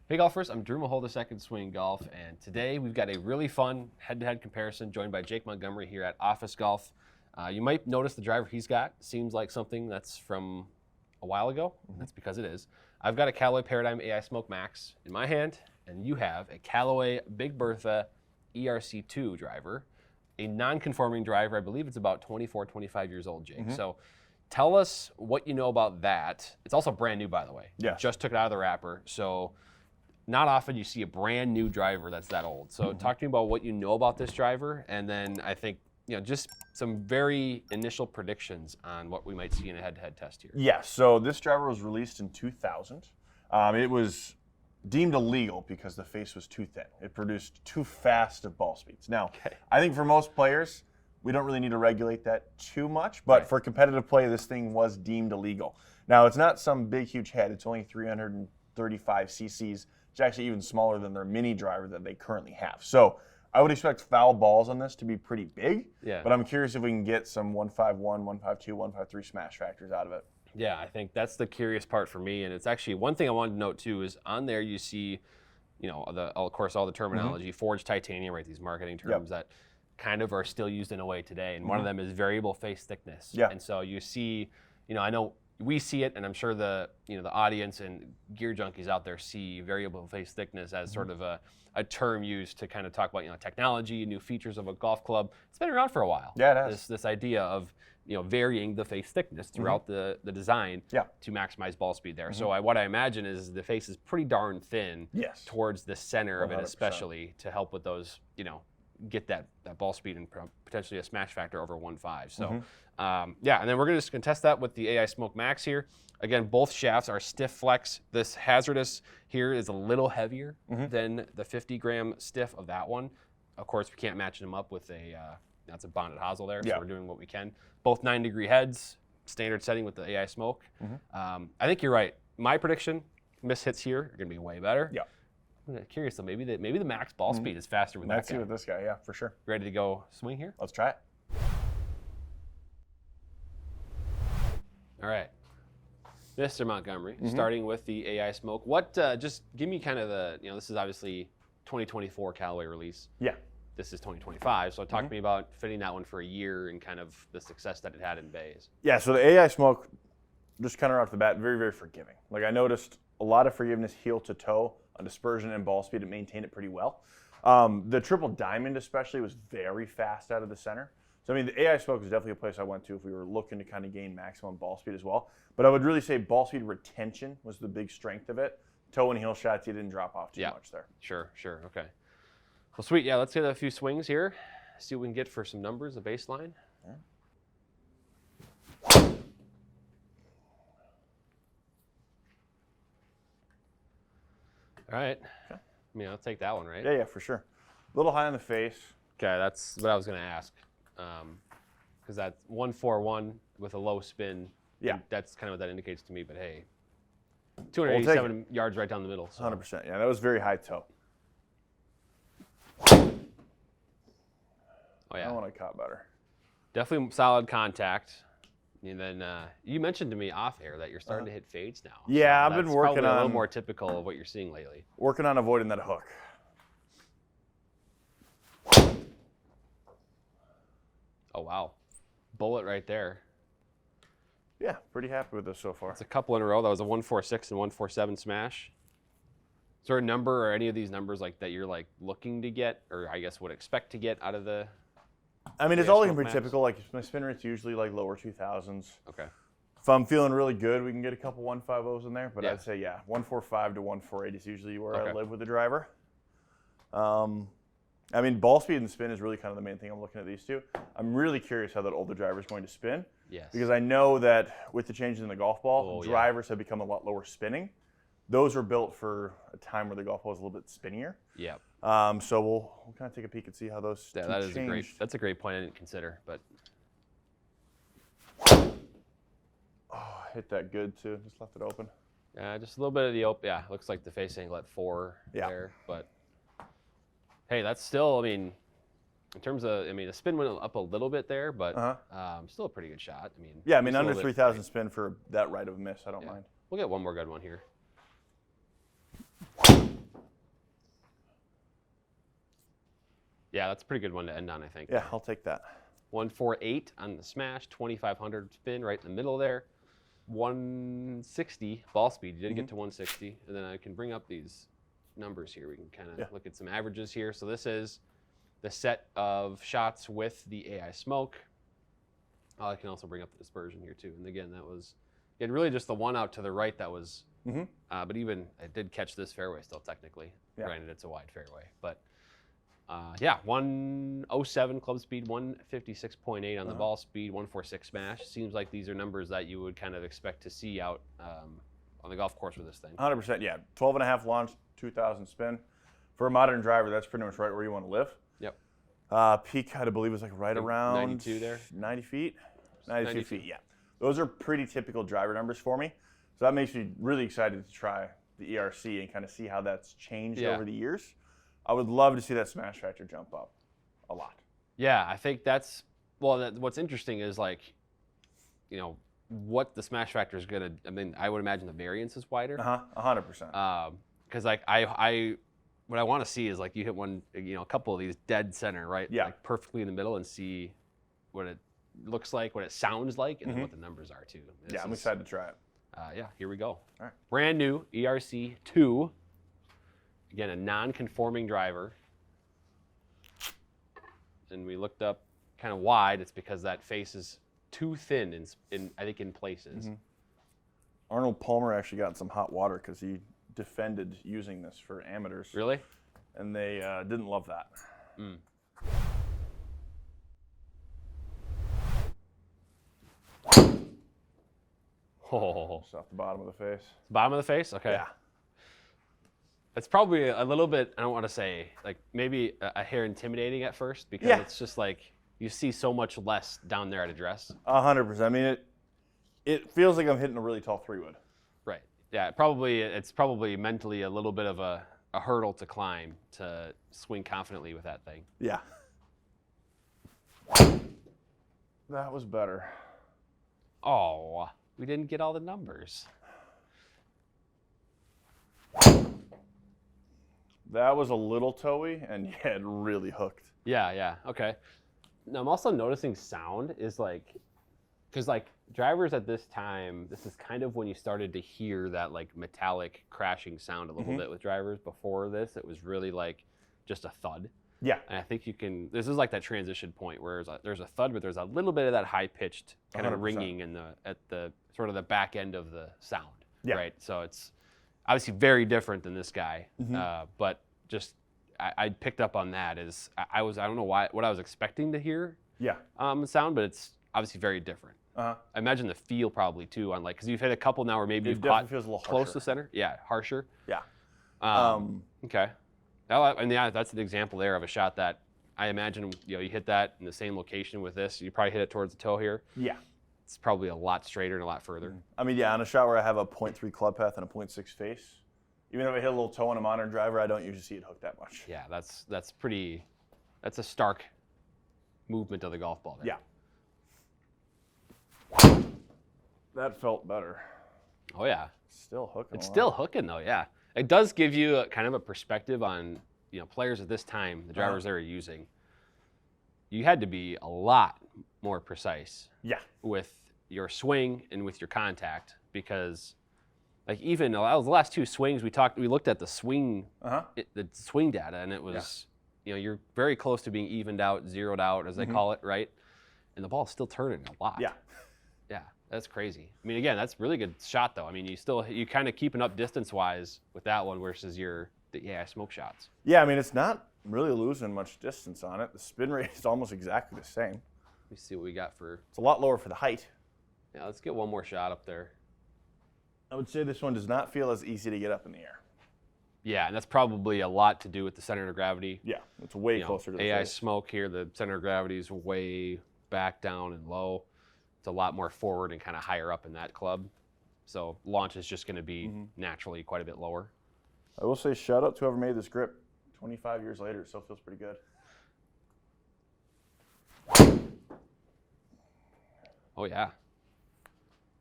Hey golfers, I'm Drew Mahowald of Second Swing Golf, and today we've got a really fun head-to-head comparison joined by Jake Montgomery here at Office Golf. You might notice the driver he's got seems like something that's from a while ago. That's because it is. I've got a Callaway Paradym Ai Smoke Max in my hand, and you have a Callaway Big Bertha ERC II driver, a non-conforming driver. I believe it's about 24, 25 years old, Jake. So tell us what you know about that. It's also brand new, by the way. Yeah. Just took it out of the wrapper. So not often you see a brand new driver that's that old. So talk to me about what you know about this driver, and then I think, you know, just some very initial predictions on what we might see in a head-to-head test here. Yeah, so this driver was released in 2000. It was deemed illegal because the face was too thin. It produced too fast of ball speeds. Now, I think for most players, we don't really need to regulate that too much, but for competitive play, this thing was deemed illegal. Now, it's not some big, huge head. It's only 335 cc's. It's actually even smaller than their mini driver that they currently have. So I would expect foul balls on this to be pretty big, but I'm curious if we can get some 151, 152, 153 smash factors out of it. Yeah, I think that's the curious part for me, and it's actually one thing I wanted to note too is on there you see, you know, of course all the terminology, forged titanium, right? These marketing terms that kind of are still used in a way today, and one of them is variable face thickness. And so you see, you know, I know we see it, and I'm sure the audience and gear junkies out there see variable face thickness as sort of a term used to kind of talk about, you know, technology, new features of a golf club. It's been around for a while. Yeah, it has. This idea of, you know, varying the face thickness throughout the design to maximize ball speed there. So what I imagine is the face is pretty darn thin towards the center of it, 100%. especially to help with those, you know, get that ball speed and potentially a smash factor over 1.5. So yeah, and then we're gonna just test that with the AI Smoke Max here. Again, both shafts are stiff flex. This hazardous here is a little heavier than the 50-gram stiff of that one. Of course, we can't match them up with a, that's a bonded hosel there, so we're doing what we can. Both 9-degree heads, standard setting with the AI Smoke. I think you're right. My prediction, miss hits here are gonna be way better. I'm curious though, maybe the max ball speed is faster with that guy. Let's see with this guy, yeah, for sure. Ready to go swing here? Let's try it. All right, Mr. Montgomery, starting with the AI Smoke. What, just give me kind of the, you know, this is obviously 2024 Callaway release. Yeah. This is 2025, so talk to me about fitting that one for a year and kind of the success that it had in bays. Yeah, so the AI Smoke, just kind of right off the bat, very, very forgiving. Like I noticed a lot of forgiveness heel to toe on dispersion and ball speed. It maintained it pretty well. The triple diamond especially was very fast out of the center. So I mean, the AI Smoke is definitely a place I went to if we were looking to kind of gain maximum ball speed as well. But I would really say ball speed retention was the big strength of it. Toe and heel shots, you didn't drop off too much there. Sure, okay. Well, sweet, yeah, let's get a few swings here. See what we can get for some numbers, a baseline. All right. I mean, I'll take that one, right? Yeah, for sure. A little high on the face. Okay, that's what I was going to ask. Because that 141 with a low spin, that's kind of what that indicates to me. But hey, 287 yards right down the middle. So. 100%. Yeah, that was very high toe. Oh yeah. I want to caught better. Definitely solid contact. And then you mentioned to me off air that you're starting to hit fades now. Yeah, so I've been working on a little more typical of what you're seeing lately. Working on avoiding that hook. Oh wow, bullet right there. Yeah, pretty happy with this so far. It's a couple in a row. That was a 146 and 147 smash. Is there a number or any of these numbers like that you're like looking to get, or I guess would expect to get out of the? I mean, it's all looking pretty typical. Like my spin rate's usually like lower 2000s. Okay. If I'm feeling really good, we can get a couple 150s in there. But I'd say 145 to 148 is usually where I live with the driver. I mean, ball speed and spin is really kind of the main thing I'm looking at these two. I'm really curious how that older driver is going to spin. Because I know that with the changes in the golf ball, drivers have become a lot lower spinning. Those were built for a time where the golf ball was a little bit spinnier. So we'll kind of take a peek and see how those two change. That's a great point I didn't consider, but. Oh, hit that good too. Just left it open. Yeah, just a little bit of the open. Yeah, looks like the face angle at 4 there, but. Hey, that's still, I mean, in terms of, I mean, the spin went up a little bit there, but still a pretty good shot. I mean, yeah, I mean, under 3,000 spin for that right of a miss, I don't mind. We'll get one more good one here. Yeah, that's a pretty good one to end on, I think. Yeah, I'll take that. 148 on the smash, 2,500 spin right in the middle there. 160 ball speed. You did get to 160. And then I can bring up these numbers here. We can kind of look at some averages here. So this is the set of shots with the AI Smoke. I can also bring up the dispersion here too. And again, that was really just the one out to the right that was, but even I did catch this fairway still technically. Yeah. Granted, it's a wide fairway, but yeah, 107 club speed, 156.8 on the ball speed, 146 smash. Seems like these are numbers that you would kind of expect to see out on the golf course with this thing. 100%, yeah. 12.5 launch, 2,000 spin. For a modern driver, that's pretty much right where you want to live. Yep. Peak, I believe, was like right around 92 there. 90 feet. 92 feet, yeah. Those are pretty typical driver numbers for me. So that makes me really excited to try the ERC and kind of see how that's changed over the years. I would love to see that smash factor jump up a lot. Yeah, I think that's, well, what's interesting is like, you know, what the smash factor is going to, I mean, I would imagine the variance is wider. 100%. Because like what I want to see is like you hit one, you know, a couple of these dead center, right? Yeah. Like perfectly in the middle and see what it looks like, what it sounds like, and then what the numbers are too. Yeah, I'm excited to try it. Yeah, here we go. All right. Brand new ERC II. Again, a non-conforming driver. And we looked up kind of wide. It's because that face is too thin in I think in places. Arnold Palmer actually got in some hot water because he defended using this for amateurs. Really? And they didn't love that. Oh. Just off the bottom of the face. Bottom of the face? Okay. Yeah. It's probably a little bit, I don't want to say, like maybe a hair intimidating at first because it's just like you see so much less down there at address. 100%. I mean, it feels like I'm hitting a really tall 3-wood. Right. Yeah, it's probably mentally a little bit of a hurdle to climb to swing confidently with that thing. Yeah. That was better. Oh, we didn't get all the numbers. That was a little toey, and yeah, it really hooked. Yeah, okay. Now, I'm also noticing sound is like, because like drivers at this time, this is kind of when you started to hear that like metallic crashing sound a little bit with drivers. Before this, it was really like just a thud. Yeah. And I think this is like that transition point where there's a thud, but there's a little bit of that high-pitched kind of 100%. ringing at the sort of the back end of the sound. Yeah. Right? So it's obviously very different than this guy, but just I picked up on that as I don't know what I was expecting to hear. Yeah. Sound, but it's obviously very different. I imagine the feel probably too on like because you've hit a couple now where maybe you've caught feels a little close harsher. to center. Yeah, harsher. Yeah. Okay. And yeah, that's an example there of a shot that I imagine you hit that in the same location with this. You probably hit it towards the toe here. Yeah. It's probably a lot straighter and a lot further. I mean, yeah, on a shot where I have a 0.3 club path and a 0.6 face, even if I hit a little toe on a modern driver, I don't usually see it hook that much. Yeah, that's a stark movement of the golf ball there. Yeah. That felt better. Oh yeah. Still hooking. It's still hooking though, yeah. It does give you kind of a perspective on players at this time, the drivers they were using. You had to be a lot more precise. Yeah. With your swing and with your contact because, like even the last two swings we looked at the swing, the swing data, and it was, you're very close to being evened out, zeroed out as they call it, right? And the ball's still turning a lot. Yeah. Yeah, that's crazy. I mean, again, that's a really good shot though. I mean, you kind of keeping up distance-wise with that one versus the AI Smoke shots. Yeah, I mean, it's not really losing much distance on it. The spin rate is almost exactly the same. Let me see what we got for. It's a lot lower for the height. Yeah, let's get one more shot up there. I would say this one does not feel as easy to get up in the air. Yeah, and that's probably a lot to do with the center of gravity. Yeah, it's way closer to the AI face. Smoke here, the center of gravity is way back down and low. It's a lot more forward and kind of higher up in that club. So launch is just going to be naturally quite a bit lower. I will say shout out to whoever made this grip. 25 years later, it still feels pretty good. Oh, yeah.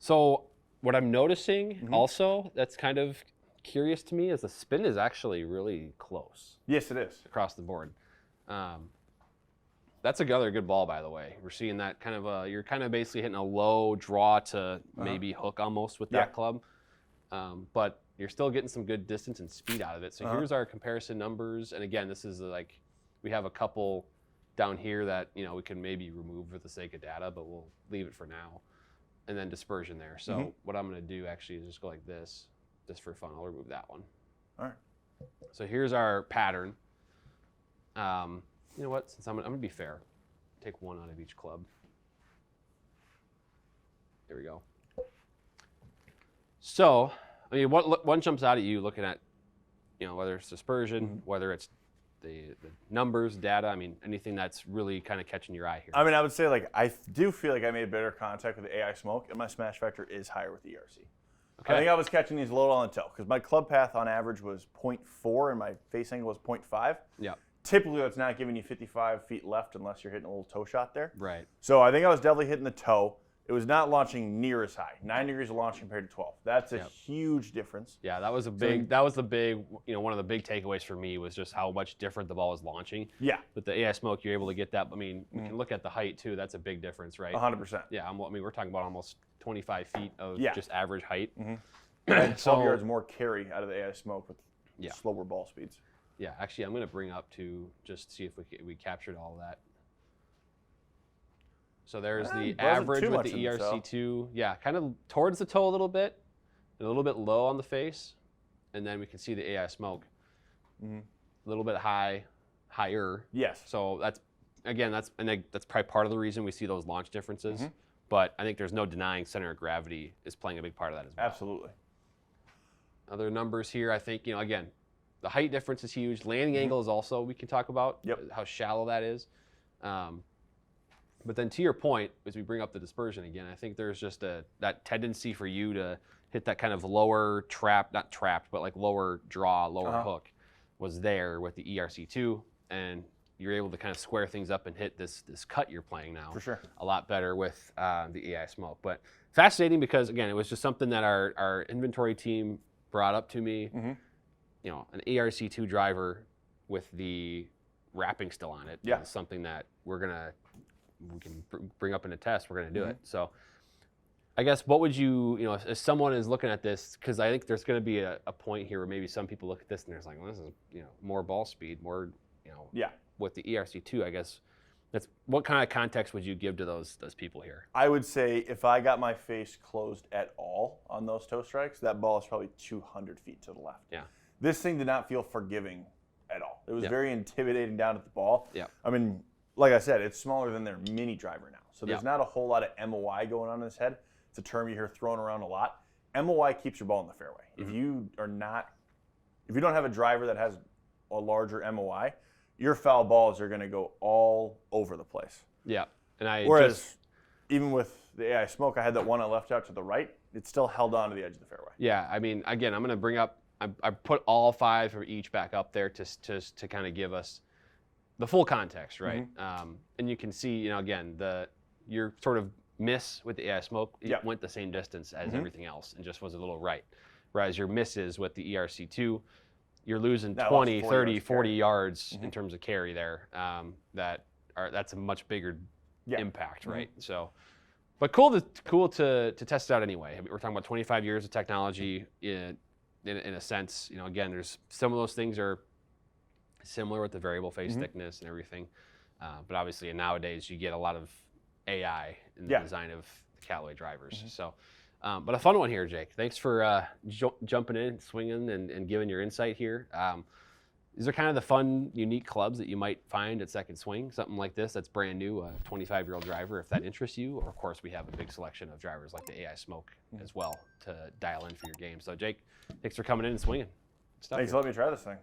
So what I'm noticing also that's kind of curious to me is the spin is actually really close. Yes, it is. Across the board. That's another good ball, by the way. We're seeing that kind of you're kind of basically hitting a low draw to maybe hook almost with that club, but you're still getting some good distance and speed out of it. So here's our comparison numbers, and again, this is like we have a couple down here that we can maybe remove for the sake of data, but we'll leave it for now, and then dispersion there. So what I'm going to do actually is just go like this, just for fun. I'll remove that one. All right. So here's our pattern. You know what? Since I'm going to be fair, take one out of each club. There we go. So, I mean, what one jumps out at you looking at, whether it's dispersion, whether it's the numbers, data. I mean, anything that's really kind of catching your eye here. I mean, I would say like I do feel like I made better contact with the AI Smoke, and my smash factor is higher with the ERC. Okay. I think I was catching these a little on the toe because my club path on average was 0.4 and my face angle was 0.5. Yeah. Typically, that's not giving you 55 feet left unless you're hitting a little toe shot there. Right. So I think I was definitely hitting the toe. It was not launching near as high. 9 degrees of launch compared to 12. That's a huge difference. Yeah, that was a big. That was the big. One of the big takeaways for me was just how much different the ball was launching. Yeah. With the AI Smoke, you're able to get that. I mean, we can look at the height too. That's a big difference, right? 100%. Yeah. I mean, we're talking about almost 25 feet of just average height. And 12 yards more carry out of the AI Smoke with slower ball speeds. Yeah, actually, I'm going to bring up to just see if we captured all of that. So there's the average with the ERC II. Yeah, kind of towards the toe a little bit, and a little bit low on the face, and then we can see the AI Smoke. A little bit higher. Yes. So that's probably part of the reason we see those launch differences. But I think there's no denying center of gravity is playing a big part of that as well. Absolutely. Other numbers here, I think, again, the height difference is huge. Landing angle is also, we can talk about how shallow that is. But then to your point, as we bring up the dispersion again, I think there's just that tendency for you to hit that kind of lower not trapped, but like lower draw, lower hook was there with the ERC II. And you're able to kind of square things up and hit this cut you're playing now. For sure. A lot better with the AI Smoke. But fascinating because, again, it was just something that our inventory team brought up to me. An ERC II driver with the wrapping still on it is something that we can bring up in a test. We're going to do it. So I guess what would you, if someone is looking at this, because I think there's going to be a point here where maybe some people look at this and they're like, well, this is, more ball speed, more, with the ERC II, I guess. What kind of context would you give to those people here? I would say if I got my face closed at all on those toe strikes, that ball is probably 200 feet to the left. Yeah. This thing did not feel forgiving at all. It was very intimidating down at the ball. Yeah. I mean, like I said, it's smaller than their mini driver now. So there's not a whole lot of MOI going on in his head. It's a term you hear thrown around a lot. MOI keeps your ball in the fairway. If you don't have a driver that has a larger MOI, your foul balls are going to go all over the place. Yeah. Whereas even with the AI Smoke, I had that one I left out to the right. It still held on to the edge of the fairway. Yeah. I mean, again, I'm going to bring up, I put all 5 of each back up there to kind of give us the full context, right? And you can see, again, your sort of miss with the AI Smoke, it went the same distance as everything else and just was a little right. Whereas your misses with the ERC II, you're losing 20, 30, 40 yards in terms of carry there. That's a much bigger impact, right? So, but cool to test it out anyway. We're talking about 25 years of technology in a sense. Again, there's some of those things are similar with the variable face thickness and everything. But obviously nowadays you get a lot of AI in the design of the Callaway drivers. So, but a fun one here, Jake. Thanks for jumping in, swinging, and giving your insight here. These are kind of the fun, unique clubs that you might find at Second Swing. Something like this that's brand new, a 25-year-old driver, if that interests you. Or, of course, we have a big selection of drivers like the AI Smoke as well to dial in for your game. So, Jake, thanks for coming in and swinging. Thanks for letting me try this thing.